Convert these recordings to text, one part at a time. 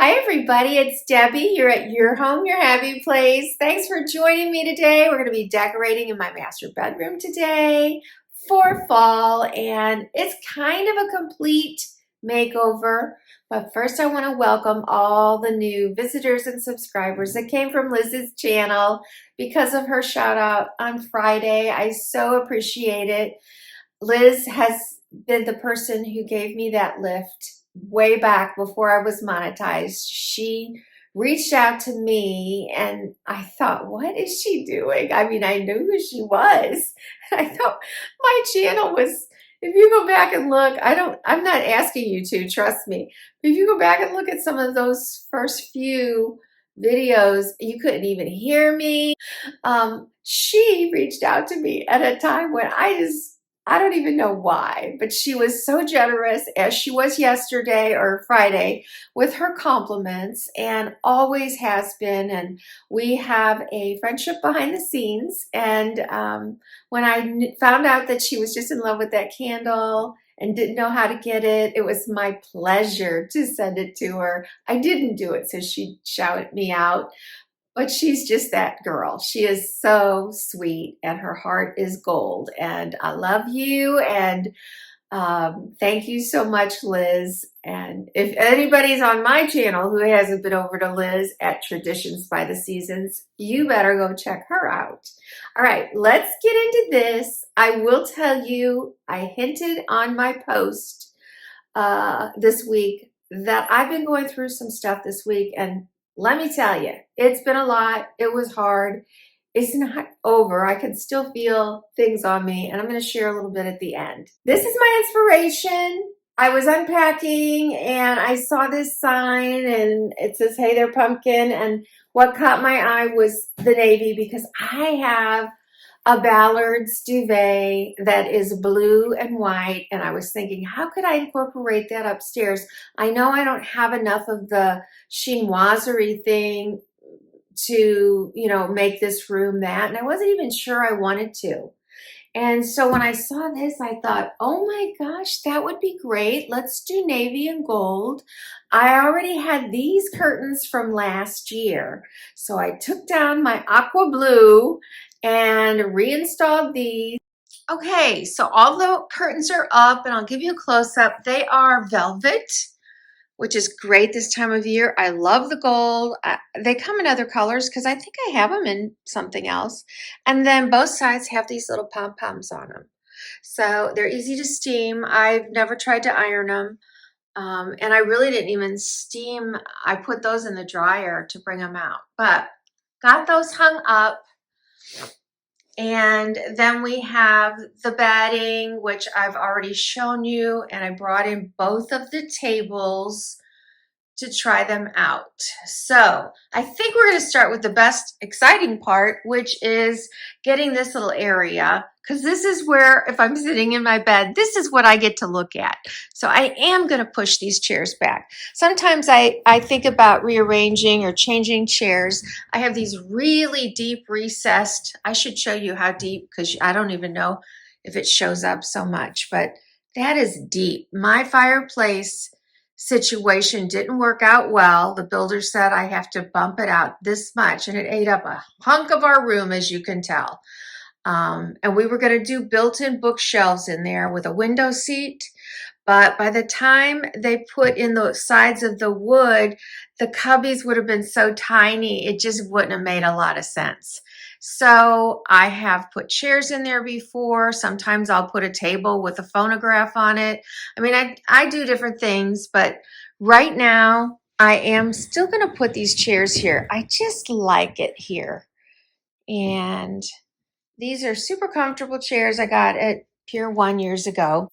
Hi everybody, it's Debbie. You're at your home, your happy place. Thanks for joining me today. We're going to be decorating in my master bedroom today for fall, and it's kind of a complete makeover. But first I want to welcome all the new visitors and subscribers that came from Liz's channel because of her shout out on Friday. I so appreciate it. Liz has been the person who gave me that lift way back before I was monetized. She reached out to me and I thought, what is she doing? I mean, I knew who she was. I thought my channel was, if you go back and look, I'm not asking you to, trust me. But if you go back and look at some of those first few videos, you couldn't even hear me. She reached out to me at a time when I don't even know why, but she was so generous, as she was yesterday or Friday, with her compliments, and always has been. And we have a friendship behind the scenes. And when I found out that she was just in love with that candle and didn't know how to get it, it was my pleasure to send it to her. I didn't do it, so she shouted me out. But she's just that girl. She is so sweet and her heart is gold. And I love you. And thank you so much, Liz. And if anybody's on my channel who hasn't been over to Liz at Traditions by the Seasons, you better go check her out. All right, let's get into this. I will tell you, I hinted on my post this week that I've been going through some stuff this week, and let me tell you, it's been a lot. It was hard. It's not over. I can still feel things on me, and I'm going to share a little bit at the end. This is my inspiration. I was unpacking and I saw this sign and it says, "Hey there, pumpkin." And what caught my eye was the navy, because I have a Ballard's duvet that is blue and white, and I was thinking, how could I incorporate that upstairs? I know I don't have enough of the chinoiserie thing to, make this room that, and I wasn't even sure I wanted to. And so when I saw this, I thought, oh my gosh, that would be great. Let's do navy and gold. I already had these curtains from last year. So I took down my aqua blue and reinstalled these. Okay, so all the curtains are up, and I'll give you a close-up. They are velvet, which is great this time of year. I love the gold. They come in other colors because I think I have them in something else. And then both sides have these little pom-poms on them. So they're easy to steam. I've never tried to iron them. And I really didn't even steam. I put those in the dryer to bring them out. But got those hung up. And then we have the bedding, which I've already shown you, and I brought in both of the tables to try them out. So I think we're going to start with the best exciting part, which is getting this little area, because this is where, if I'm sitting in my bed, this is what I get to look at. So I am going to push these chairs back. Sometimes I think about rearranging or changing chairs. I have these really deep recessed, I should show you how deep, because I don't even know if it shows up so much, but that is deep. My fireplace situation didn't work out well. The builder said I have to bump it out this much, and it ate up a hunk of our room, as you can tell. And we were going to do built-in bookshelves in there with a window seat, but by the time they put in the sides of the wood, the cubbies would have been so tiny, it just wouldn't have made a lot of sense. So I have put chairs in there before. Sometimes I'll put a table with a phonograph on it. I mean, I do different things, but right now I am still going to put these chairs here. I just like it here. And these are super comfortable chairs I got at Pier 1 years ago.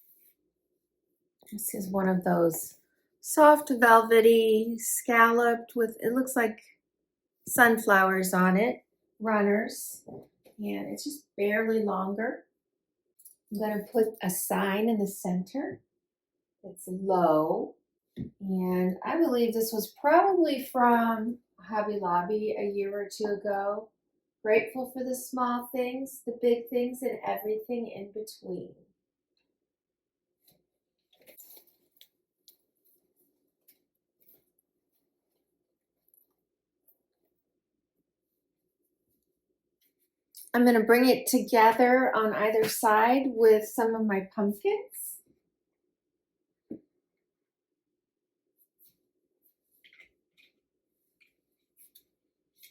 This is one of those soft velvety scalloped with, it looks like sunflowers on it, runners, and it's just barely longer. I'm going to put a sign in the center. It's low, and I believe this was probably from Hobby Lobby a year or two ago. Grateful for the small things, the big things, and everything in between. I'm going to bring it together on either side with some of my pumpkins.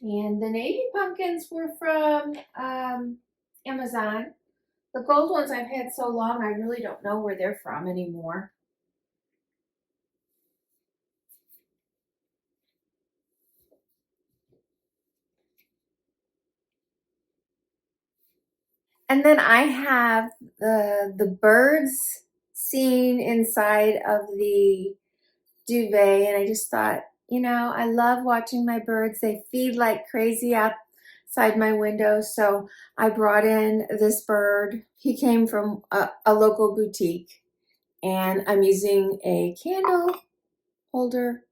And the navy pumpkins were from Amazon. The gold ones I've had so long, I really don't know where they're from anymore. And then I have the birds seen inside of the duvet, and I just thought, you know, I love watching my birds. They feed like crazy outside my window, so I brought in this bird. He came from a local boutique, and I'm using a candle holder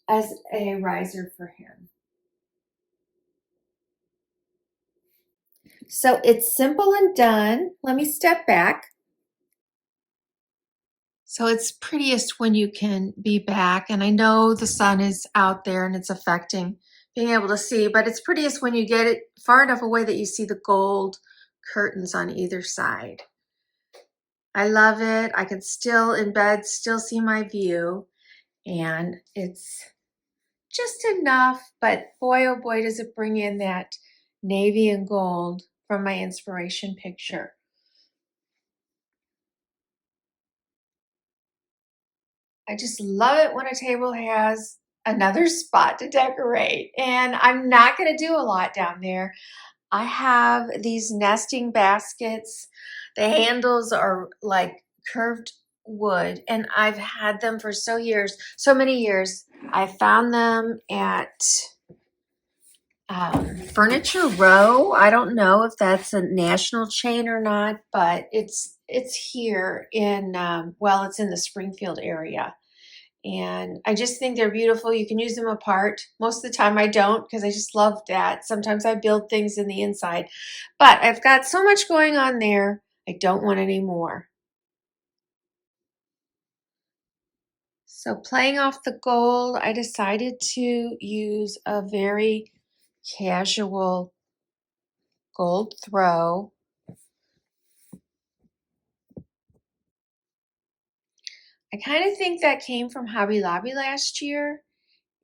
as a riser for him. So it's simple and done. Let me step back. So it's prettiest when you can be back, and I know the sun is out there and it's affecting being able to see, but it's prettiest when you get it far enough away that you see the gold curtains on either side. I love it. I can still in bed still see my view, and it's just enough, but boy oh boy does it bring in that navy and gold from my inspiration picture. I just love it when a table has another spot to decorate, and I'm not going to do a lot down there. I have these nesting baskets. The handles are like curved wood, and I've had them for so many years. I found them at Furniture Row. I don't know if that's a national chain or not, but it's here in well, it's in the Springfield area. And I just think they're beautiful. You can use them apart. Most of the time I don't, because I just love that. Sometimes I build things in the inside. But I've got so much going on there, I don't want any more. So playing off the gold, I decided to use a very casual gold throw. I kind of think that came from Hobby Lobby last year,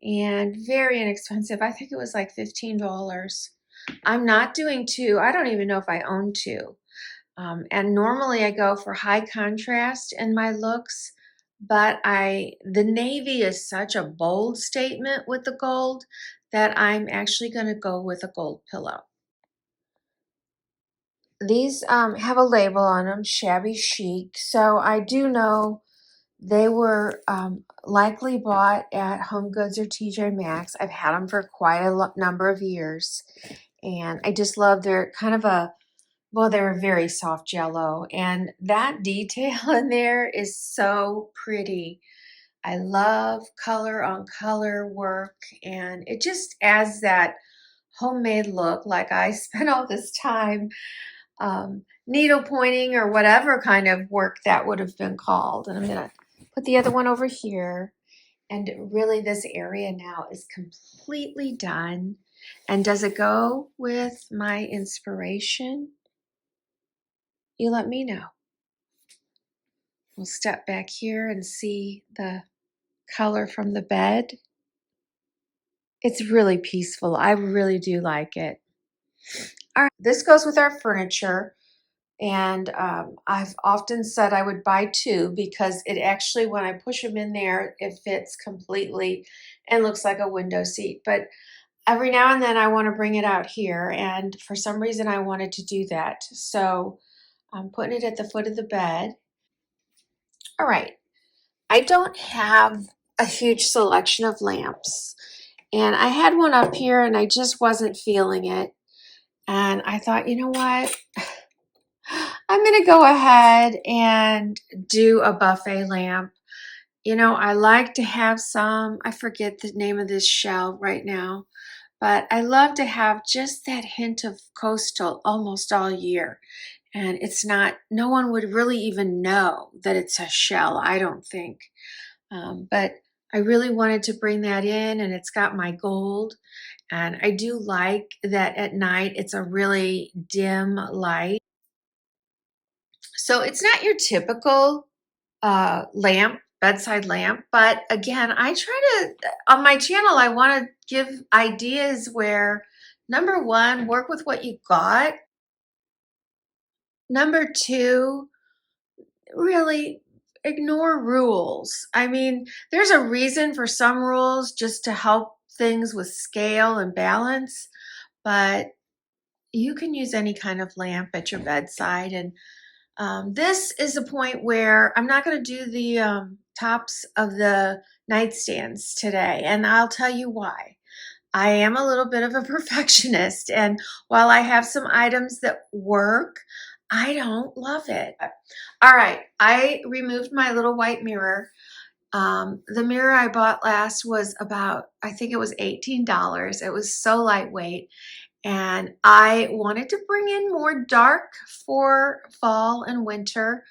and very inexpensive. I think it was like $15. I'm not doing two. I don't even know if I own two. And normally I go for high contrast in my looks, but the navy is such a bold statement with the gold that I'm actually going to go with a gold pillow. These have a label on them, shabby chic, so I do know they were likely bought at Home Goods or TJMAXX. I've had them for quite a number of years, and I just love their kind of well, they're a very soft jello, and that detail in there is so pretty. I love color on color work, and it just adds that homemade look, like I spent all this time needle pointing or whatever kind of work that would have been called. And I'm going to put the other one over here. And really this area now is completely done. And does it go with my inspiration? You let me know. We'll step back here and see the color from the bed. It's really peaceful. I really do like it. All right, this goes with our furniture. And I've often said I would buy two because it actually, when I push them in there, it fits completely and looks like a window seat. But every now and then I want to bring it out here, and for some reason I wanted to do that. So I'm putting it at the foot of the bed. All right, I don't have a huge selection of lamps, and I had one up here and I just wasn't feeling it. And I thought, you know what? I'm going to go ahead and do a buffet lamp. You know, I like to have some, I forget the name of this shell right now, but I love to have just that hint of coastal almost all year. And it's not, no one would really even know that it's a shell, I don't think. But I really wanted to bring that in, and it's got my gold. And I do like that at night it's a really dim light. So it's not your typical lamp, bedside lamp, but again, I try to, on my channel, I want to give ideas where, number one, work with what you got. Number two, really ignore rules. I mean, there's a reason for some rules, just to help things with scale and balance, but you can use any kind of lamp at your bedside. And this is a point where I'm not going to do the tops of the nightstands today, and I'll tell you why. I am a little bit of a perfectionist, and while I have some items that work, I don't love it. All right, I removed my little white mirror. The mirror I bought last was about, I think it was $18. It was so lightweight, and I wanted to bring in more dark for fall and winter.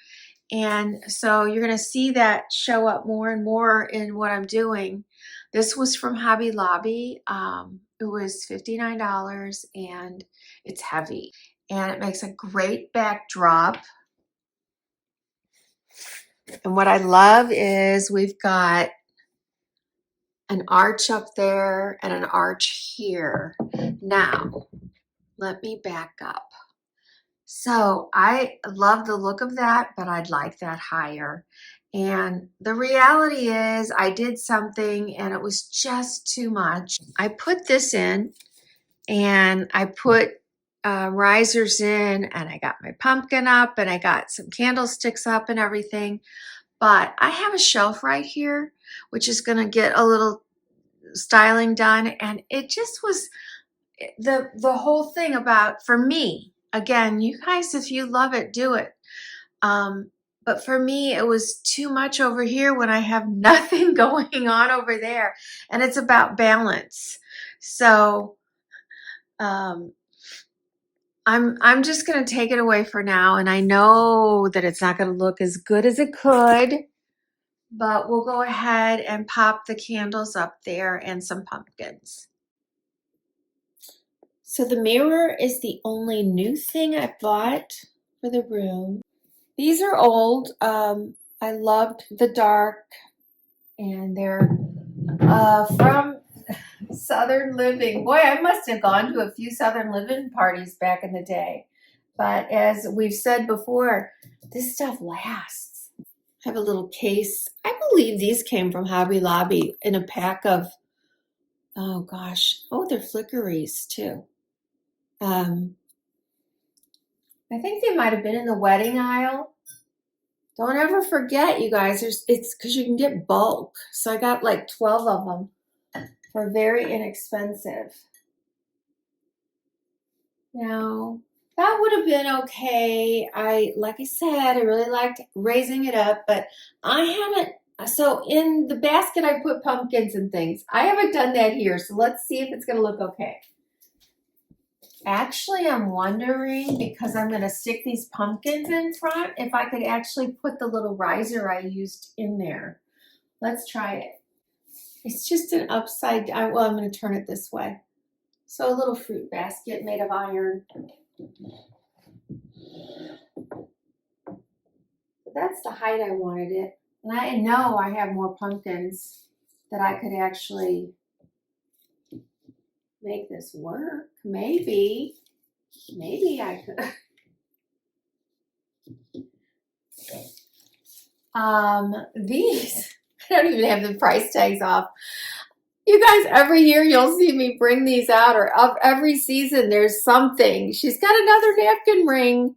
And so you're going to see that show up more and more in what I'm doing. This was from Hobby Lobby. It was $59 and it's heavy. And it makes a great backdrop. And what I love is we've got an arch up there and an arch here. Now, let me back up. So I love the look of that, but I'd like that higher. And the reality is I did something and it was just too much. I put this in and I put risers in, and I got my pumpkin up and I got some candlesticks up and everything. But I have a shelf right here, which is going to get a little styling done. And it just was the whole thing about, for me, again, you guys, if you love it, do it. But for me, it was too much over here when I have nothing going on over there. And it's about balance. So I'm just going to take it away for now. And I know that it's not going to look as good as it could, but we'll go ahead and pop the candles up there and some pumpkins. So the mirror is the only new thing I bought for the room. These are old. I loved the dark, and they're from Southern Living. Boy, I must have gone to a few Southern Living parties back in the day. But as we've said before, this stuff lasts. I have a little case. I believe these came from Hobby Lobby in a pack of, oh gosh, oh, they're flickeries too. I think they might have been in the wedding aisle. Don't ever forget, you guys, it's because you can get bulk. So I got like 12 of them for very inexpensive. Now, that would have been okay. Like I said, I really liked raising it up, but I haven't. So in the basket, I put pumpkins and things. I haven't done that here. So let's see if it's going to look okay. Actually, I'm wondering, because I'm going to stick these pumpkins in front, if I could actually put the little riser I used in there. Let's try it. It's just an upside down. Well, I'm going to turn it this way. So a little fruit basket made of iron. That's the height I wanted it. And I know I have more pumpkins that I could actually make this work. Maybe I could. These, I don't even have the price tags off. You guys, every year you'll see me bring these out, or every season there's something. She's got another napkin ring,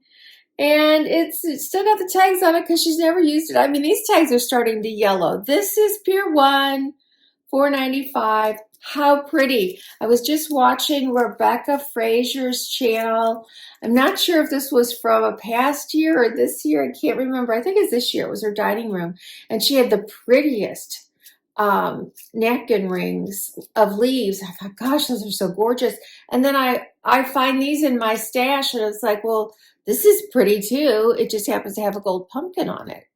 and it's still got the tags on it because she's never used it. I mean, these tags are starting to yellow. This is Pier 1, $4.95. How pretty. I was just watching Rebecca Frazier's channel. I'm not sure if this was from a past year or this year. I can't remember. I think it's this year. It was her dining room. And she had the prettiest napkin rings of leaves. I thought, gosh, those are so gorgeous. And then I find these in my stash, and it's like, well, this is pretty too. It just happens to have a gold pumpkin on it.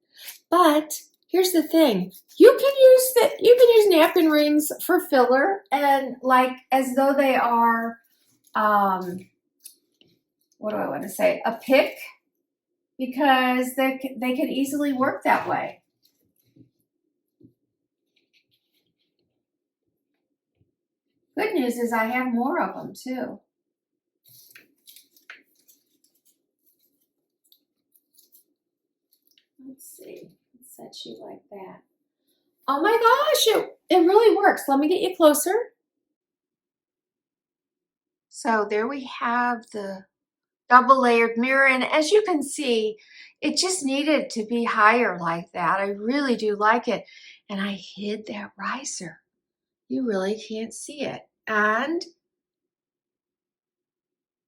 But here's the thing. You can use you can use napkin rings for filler and like as though they are, what do I want to say, a pick, because they can easily work that way. Good news is I have more of them too. Let's see, let's set you like that. Oh my gosh, it really works. Let me get you closer. So there we have the double layered mirror, and as you can see, it just needed to be higher like that. I really do like it. And I hid that riser. You really can't see it. And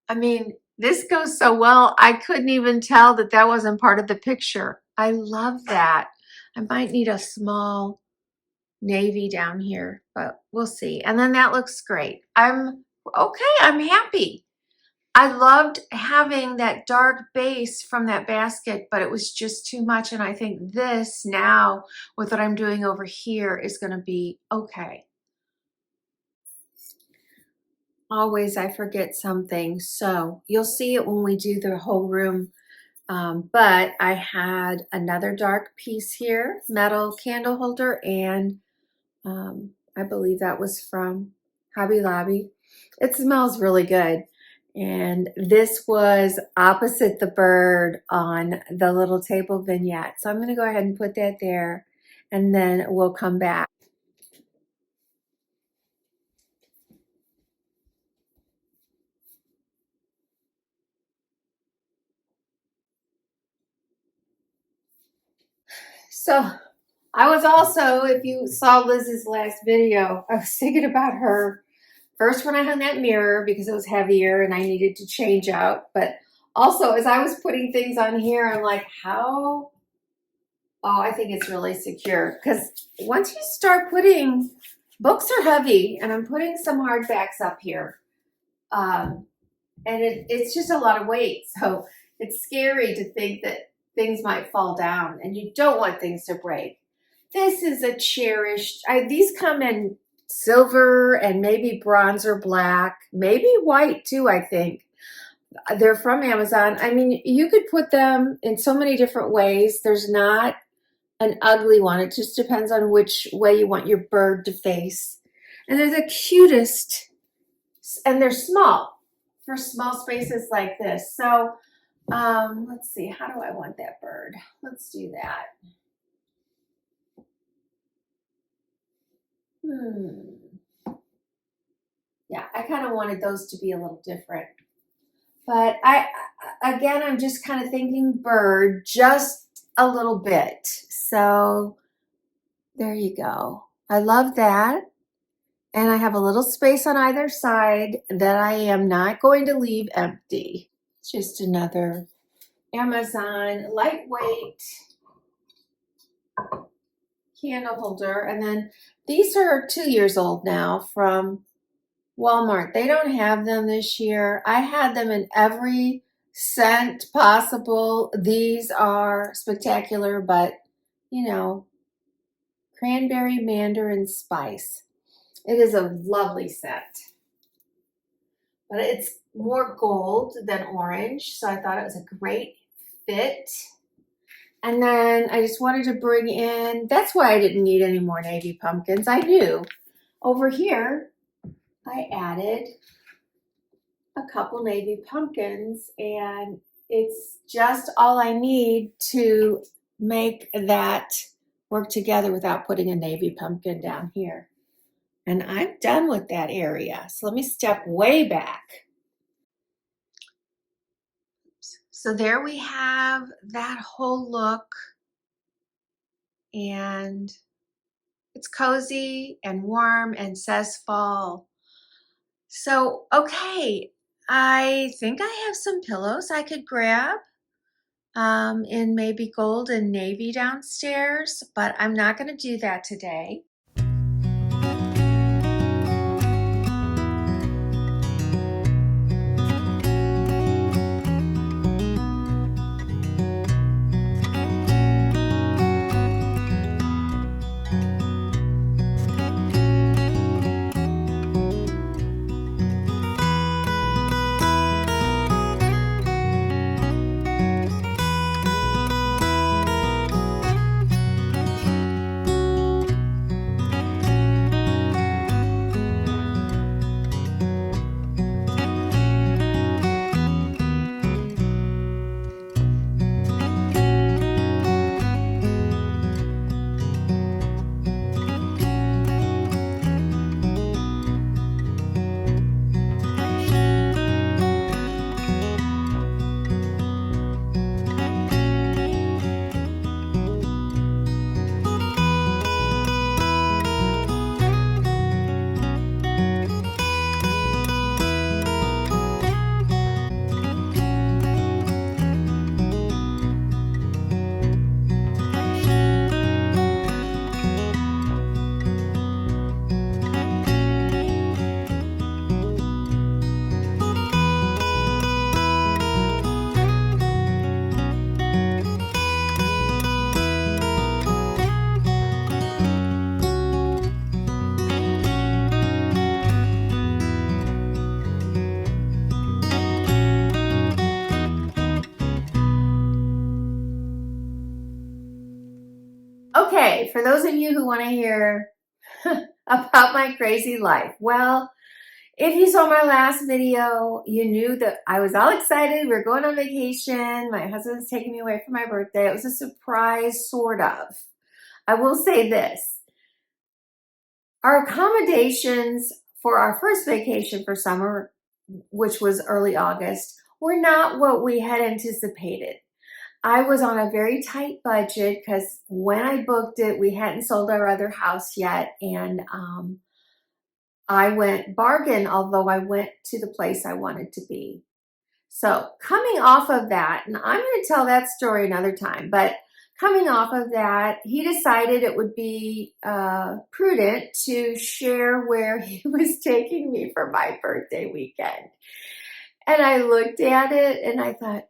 I mean, this goes so well, I couldn't even tell that that wasn't part of the picture. I love that. I might need a small navy down here, but we'll see. And then that looks great. I'm okay, I'm happy. I loved having that dark base from that basket, but it was just too much. And I think this now, with what I'm doing over here, is gonna be okay. Always I forget something, so you'll see it when we do the whole room. But I had another dark piece here, metal candle holder, and I believe that was from Hobby Lobby. It smells really good. And this was opposite the bird on the little table vignette. So I'm going to go ahead and put that there, and then we'll come back. So I was also, if you saw Liz's last video, I was thinking about her first when I hung that mirror because it was heavier and I needed to change out. But also as I was putting things on here, I'm like, how? Oh, I think it's really secure, because once you start putting, books are heavy, and I'm putting some hardbacks up here. And it's just a lot of weight. So it's scary to think that things might fall down, and you don't want things to break. This is a cherished, these come in silver and maybe bronze or black, maybe white too, I think. They're from Amazon. I mean, you could put them in so many different ways. There's not an ugly one. It just depends on which way you want your bird to face. And they're the cutest, and they're small for small spaces like this. So let's see, how do I want that bird? Let's do that. Yeah, I kind of wanted those to be a little different. But again, I'm just kind of thinking bird just a little bit. So there you go. I love that. And I have a little space on either side that I am not going to leave empty. It's just another Amazon lightweight candle holder. And then these are 2 years old now from Walmart. They don't have them this year. I had them in every scent possible. These are spectacular, but you know, cranberry mandarin spice. It is a lovely scent, but it's more gold than orange, so I thought it was a great fit. And then I just wanted to bring in, that's why I didn't need any more navy pumpkins. I knew. Over here, I added a couple navy pumpkins, and it's just all I need to make that work together without putting a navy pumpkin down here. And I'm done with that area. So let me step way back. So there we have that whole look, and it's cozy and warm and says fall. So, okay, I think I have some pillows I could grab in maybe gold and navy downstairs, but I'm not going to do that today. for those of you who want to hear about my crazy life, well, if you saw my last video, you knew that I was all excited. We were going on vacation. My husband was taking me away for my birthday. It was a surprise, sort of. I will say this. Our accommodations for our first vacation for summer, which was early August, were not what we had anticipated. I was on a very tight budget because when I booked it, we hadn't sold our other house yet. And I went bargain, although I went to the place I wanted to be. So coming off of that, and I'm going to tell that story another time, but coming off of that, he decided it would be prudent to share where he was taking me for my birthday weekend. And I looked at it and I thought,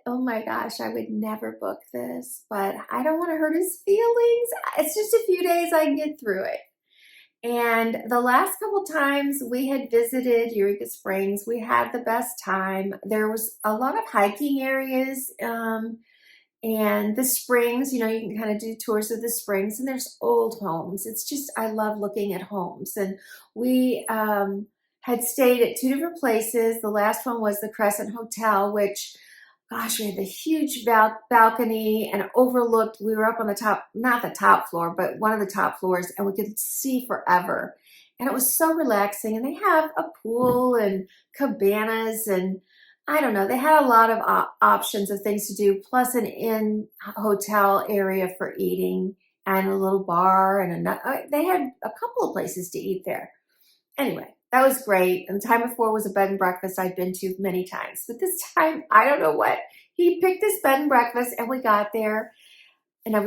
oh my gosh, I would never book this, but I don't want to hurt his feelings. It's just a few days, I can get through it. And the last couple times we had visited Eureka Springs, we had the best time. There was a lot of hiking areas and the springs, you know, you can kind of do tours of the springs, and there's old homes. It's just, I love looking at homes. And we had stayed at 2 different places. The last one was the Crescent Hotel, which, gosh, we had the huge balcony and overlooked. We were up on the top, not the top floor, but one of the top floors, and we could see forever. And it was so relaxing. And they have a pool and cabanas, and I don't know, they had a lot of options of things to do, plus an in-hotel area for eating and a little bar, and they had a couple of places to eat there. Anyway, that was great. And the time before was a bed and breakfast I'd been to many times. But this time, I don't know what. He picked this bed and breakfast, and we got there. And I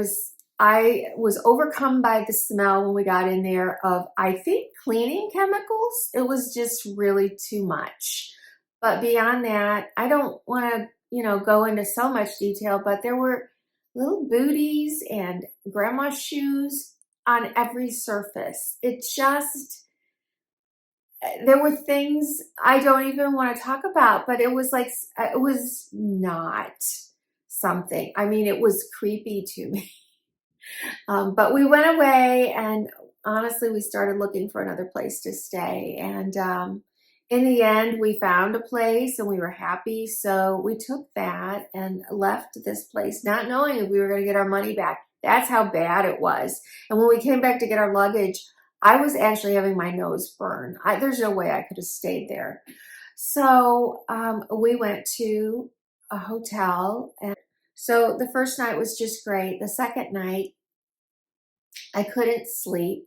was overcome by the smell when we got in there of, I think, cleaning chemicals. It was just really too much. But beyond that, I don't want to, you know, go into so much detail, but there were little booties and grandma's shoes on every surface. It just, there were things I don't even want to talk about, but it was like, it was not something. I mean, it was creepy to me. But we went away, and honestly, we started looking for another place to stay. And in the end, we found a place and we were happy. So we took that and left this place, not knowing if we were going to get our money back. That's how bad it was. And when we came back to get our luggage, I was actually having my nose burn. There's no way I could have stayed there. So we went to a hotel. And so the first night was just great. The second night, I couldn't sleep.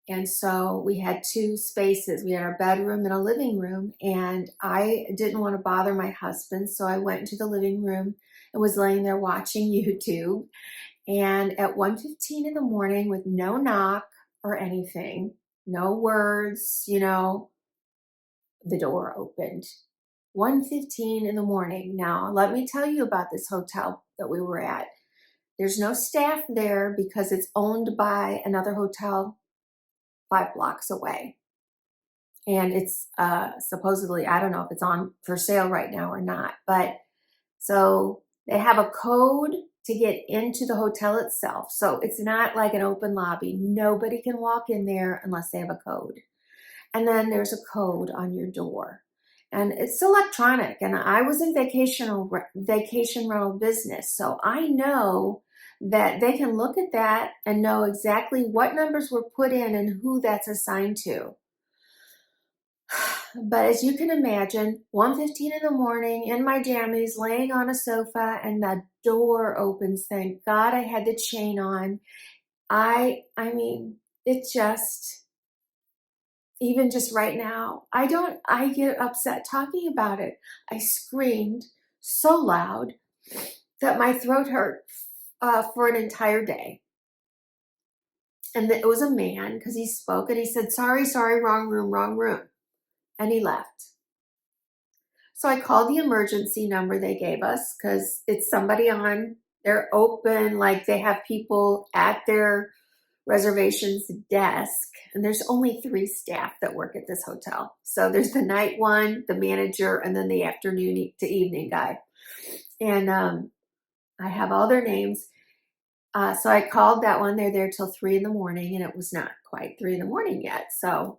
And so we had 2 spaces. We had our bedroom and a living room, and I didn't want to bother my husband. So I went into the living room and was laying there watching YouTube. And at 1:15 in the morning, with no knock or anything, no words, you know, the door opened. 1:15 in the morning. Now, let me tell you about this hotel that we were at. There's no staff there because it's owned by another hotel 5 blocks away. And it's supposedly, I don't know if it's on for sale right now or not, but so they have a code to get into the hotel itself. So it's not like an open lobby. Nobody can walk in there unless they have a code. And then there's a code on your door. And it's electronic. And I was in vacation rental business. So I know that they can look at that and know exactly what numbers were put in and who that's assigned to. But as you can imagine, 1:15 in the morning in my jammies, laying on a sofa, and the door opens. Thank God I had the chain on. I mean, it just, even just right now, I get upset talking about it. I screamed so loud that my throat hurt for an entire day. And it was a man, because he spoke, and he said, sorry, wrong room, wrong room. And he left. So I called the emergency number they gave us, because it's somebody on, they're open, like they have people at their reservations desk, and there's only 3 staff that work at this hotel. So there's the night one, the manager, and then the afternoon to evening guy. And I have all their names. So I called that one. They're there till 3 in the morning, and it was not quite 3 in the morning yet. So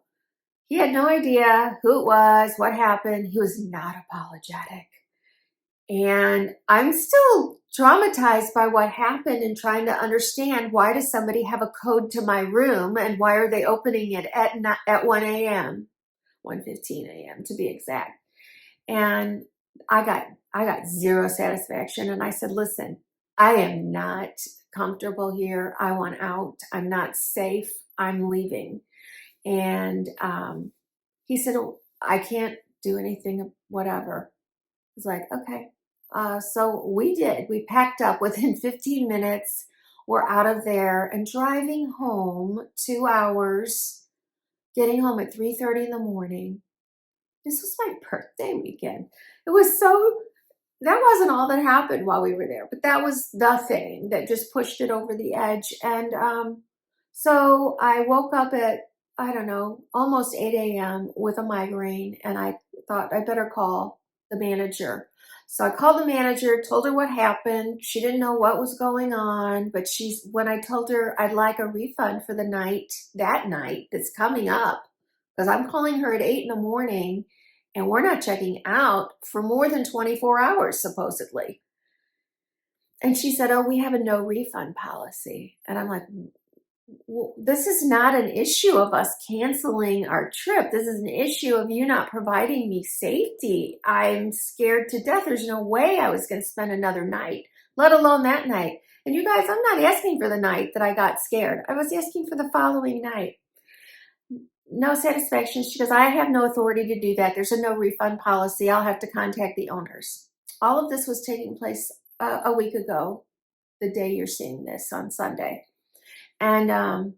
he had no idea who it was, what happened. He was not apologetic. And I'm still traumatized by what happened and trying to understand, why does somebody have a code to my room and why are they opening it at 1 a.m., 1:15 a.m. to be exact. And I got zero satisfaction. And I said, listen, I am not comfortable here. I want out. I'm not safe. I'm leaving. And he said, oh, I can't do anything, whatever. I was like, okay. So we did. We packed up within 15 minutes. We're out of there and driving home 2 hours, getting home at 3:30 in the morning. This was my birthday weekend. It was so, that wasn't all that happened while we were there, but that was the thing that just pushed it over the edge. And so I woke up at, I don't know, almost 8 a.m. with a migraine, and I thought I better call the manager. So I called the manager, told her what happened. She didn't know what was going on, but when I told her I'd like a refund for the night, that night that's coming up, because I'm calling her at 8 in the morning and we're not checking out for more than 24 hours, supposedly. And she said, oh, we have a no refund policy. And I'm like, well, this is not an issue of us canceling our trip. This is an issue of you not providing me safety. I'm scared to death. There's no way I was going to spend another night, let alone that night. And you guys, I'm not asking for the night that I got scared. I was asking for the following night. No satisfaction. She goes, I have no authority to do that. There's a no refund policy. I'll have to contact the owners. All of this was taking place a week ago, the day you're seeing this on Sunday. And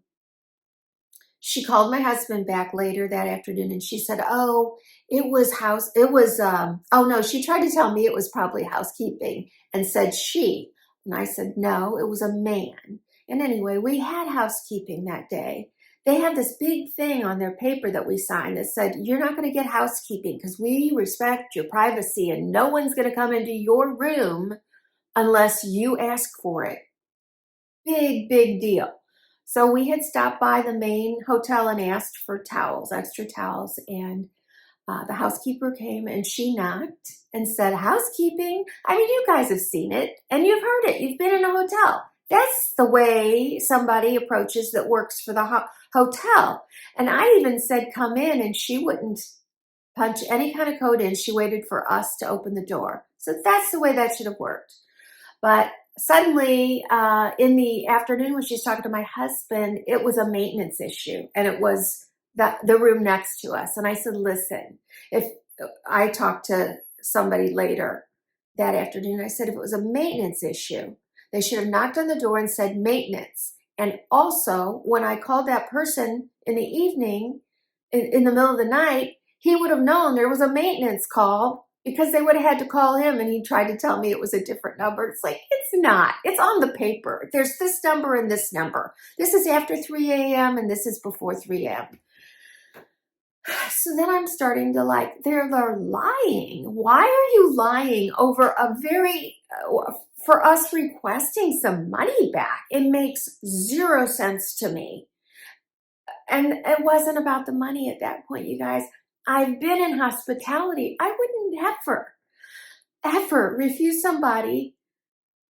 she called my husband back later that afternoon and she said, oh, oh no, she tried to tell me it was probably housekeeping and said she. And I said, no, it was a man. And anyway, we had housekeeping that day. They had this big thing on their paper that we signed that said, you're not going to get housekeeping because we respect your privacy and no one's going to come into your room unless you ask for it. Big, big deal. So we had stopped by the main hotel and asked for towels, extra towels. And the housekeeper came and she knocked and said, housekeeping. I mean, you guys have seen it and you've heard it. You've been in a hotel. That's the way somebody approaches that works for the hotel. And I even said, come in, and she wouldn't punch any kind of code in. She waited for us to open the door. So that's the way that should have worked. But suddenly in the afternoon when she's talking to my husband, it was a maintenance issue, and it was the room next to us. And I said, listen, if I talked to somebody later that afternoon, I said, if it was a maintenance issue, they should have knocked on the door and said maintenance. And also, when I called that person in the evening, in the middle of the night, he would have known there was a maintenance call, because they would have had to call him, and he tried to tell me it was a different number. It's like, it's not. It's on the paper. There's this number and this number. This is after 3 a.m. and this is before 3 a.m. So then I'm starting to like, they're lying. Why are you lying over a for us requesting some money back? It makes zero sense to me. And it wasn't about the money at that point, you guys. I've been in hospitality. I wouldn't ever refuse somebody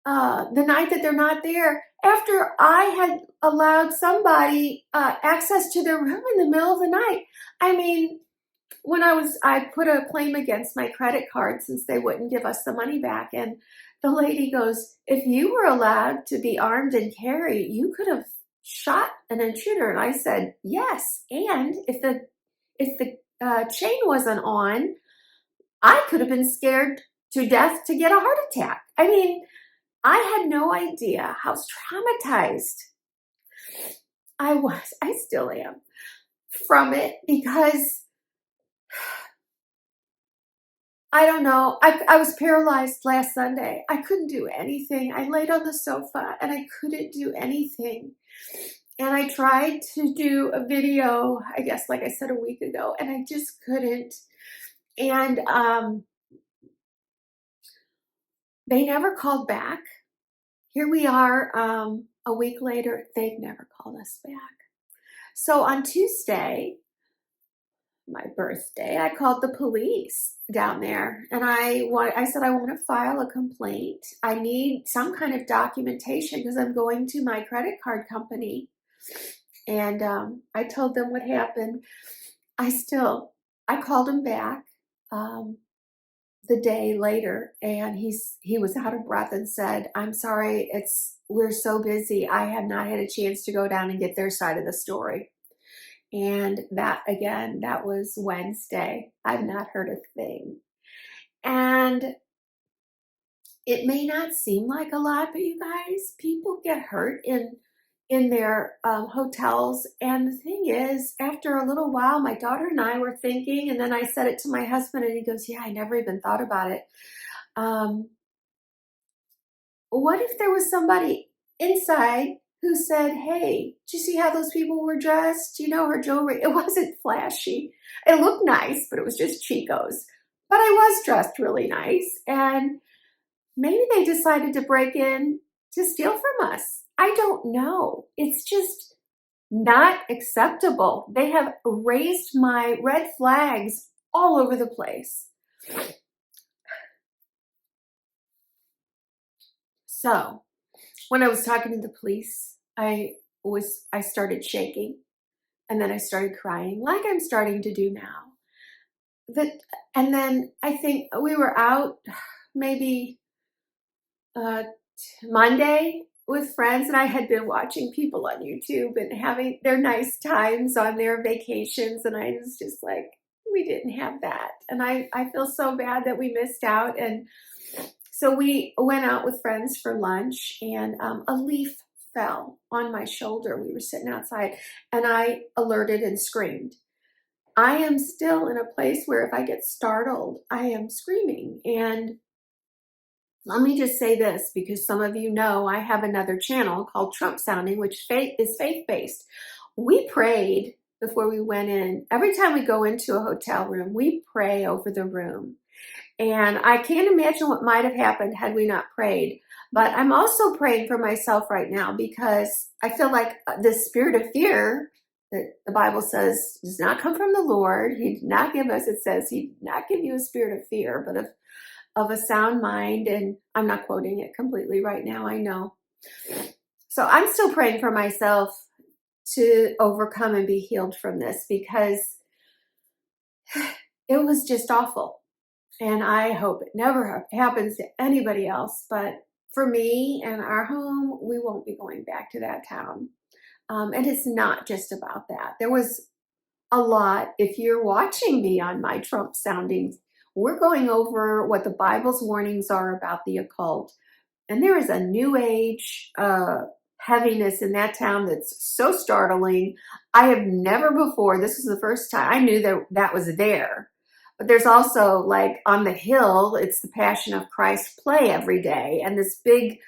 the night that they're not there after I had allowed somebody access to their room in the middle of the night. I mean, when I put a claim against my credit card since they wouldn't give us the money back. And the lady goes, if you were allowed to be armed and carry, you could have shot an intruder. And I said, yes. And if the chain wasn't on, I could have been scared to death to get a heart attack. I mean, I had no idea how traumatized I still am from it, because I don't know. I was paralyzed last Sunday. I couldn't do anything. I laid on the sofa and I couldn't do anything. And I tried to do a video, I guess, like I said, a week ago, and I just couldn't. And they never called back. Here we are A week later, they've never called us back. So on Tuesday, my birthday, I called the police down there and I said, I want to file a complaint. I need some kind of documentation because I'm going to my credit card company. And I told them what happened. I called him back the day later, and he was out of breath and said, I'm sorry, we're so busy. I have not had a chance to go down and get their side of the story. And that, again, that was Wednesday. I've not heard a thing. And it may not seem like a lot, but you guys, people get hurt in their hotels. And the thing is, after a little while, my daughter and I were thinking, and then I said it to my husband, and he goes, yeah, I never even thought about it. What if there was somebody inside who said, hey, did you see how those people were dressed? You know, her jewelry, it wasn't flashy. It looked nice, but it was just Chico's. But I was dressed really nice. And maybe they decided to break in to steal from us. I don't know. It's just not acceptable. They have raised my red flags all over the place. So when I was talking to the police, I started shaking, and then I started crying like I'm starting to do now. And then I think we were out maybe Monday with friends, and I had been watching people on YouTube and having their nice times on their vacations, and I was just like, we didn't have that. And I feel so bad that we missed out. And so we went out with friends for lunch, and a leaf fell on my shoulder. We were sitting outside, and I alerted and screamed. I am still in a place where if I get startled, I am screaming. And let me just say this, because some of you know I have another channel called Trump Sounding, which is faith-based. We prayed before we went in. Every time we go into a hotel room, we pray over the room. And I can't imagine what might have happened had we not prayed. But I'm also praying for myself right now, because I feel like this spirit of fear that the Bible says does not come from the Lord. He did not give us, it says he did not give you a spirit of fear, but of a sound mind. And I'm not quoting it completely right now, I know. So I'm still praying for myself to overcome and be healed from this, because it was just awful. And I hope it never happens to anybody else. But for me and our home, we won't be going back to that town. And it's not just about that. There was a lot. If you're watching me on my Trump soundings, we're going over what the Bible's warnings are about the occult. And there is a new age heaviness in that town that's so startling. I have never before, this was the first time I knew that was there. But there's also, like, on the hill, it's the Passion of Christ play every day, and this big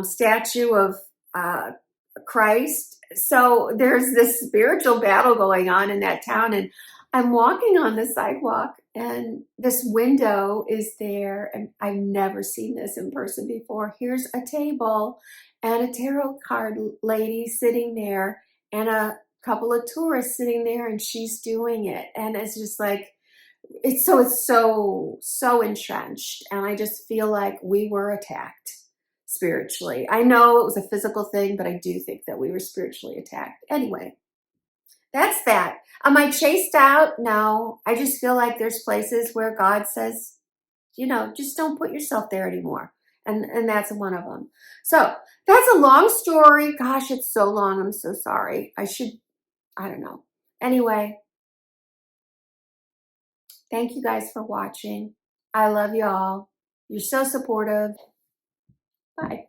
statue of Christ. So there's this spiritual battle going on in that town, and I'm walking on the sidewalk, and this window is there, and I've never seen this in person before. Here's a table and a tarot card lady sitting there, and a couple of tourists sitting there, and she's doing it. And it's just like, it's so entrenched. And I just feel like we were attacked spiritually. I know it was a physical thing, but I do think that we were spiritually attacked. Anyway, that's that. Am I chased out? No. I just feel like there's places where God says, you know, just don't put yourself there anymore. And that's one of them. So that's a long story. Gosh, it's so long. I'm so sorry. I don't know. Anyway, thank you guys for watching. I love y'all. You're so supportive. Bye.